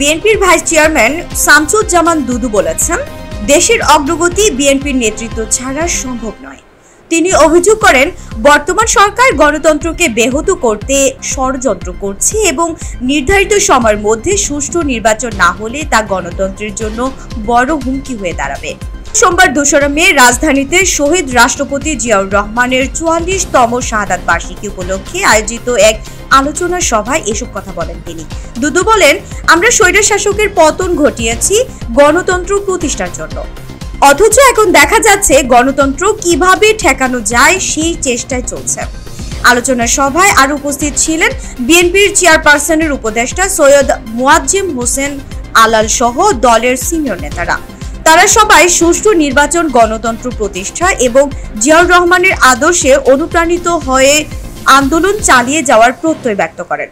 বিএনপির vice chairman Shamsuzzaman দুদু বলেছেন, দেশের অগ্রগতি বিএনপির নেতৃত্ব ছাড়া সম্ভব নয়। তিনি অভিযোগ করেন, বর্তমান সরকার গণতন্ত্রকে ব্যাহত করতে ষড়যন্ত্র করছে এবং নির্ধারিত সময়ের মধ্যে সুষ্ঠু নির্বাচন না হলে তা গণতন্ত্রের জন্য বড় হুমকি হয়ে দাঁড়াবে। সোমবার ২রা মে রাজধানীতে শহীদ রাষ্ট্রপতি জিয়াউর রহমানের ৪৪তম শাহাদাত বার্ষিকী উপলক্ষে আয়োজিত এক আলোচনা সভায় এসব কথা বলেন তিনি। দুদু বলেন, আমরা স্বৈরশাসকের পতন ঘটিয়েছি গণতন্ত্র প্রতিষ্ঠার জন্য, অথচ এখন দেখা যাচ্ছে গণতন্ত্র কিভাবে ঠেকানো যায় সেই চেষ্টায় চলছে। আলোচনা সভায় আরো উপস্থিত ছিলেন বিএনপির চেয়ারপারসনের উপদেষ্টা সৈয়দ মুয়াজ্জেম হোসেন আলাল সহ দলের সিনিয়র নেতারা। তারা সবাই সুষ্ঠু নির্বাচন, গণতন্ত্র প্রতিষ্ঠা এবং জিয়াউর রহমানের আদর্শে অনুপ্রাণিত হয়ে আন্দোলন চালিয়ে যাওয়ার প্রত্যয় ব্যক্ত করেন।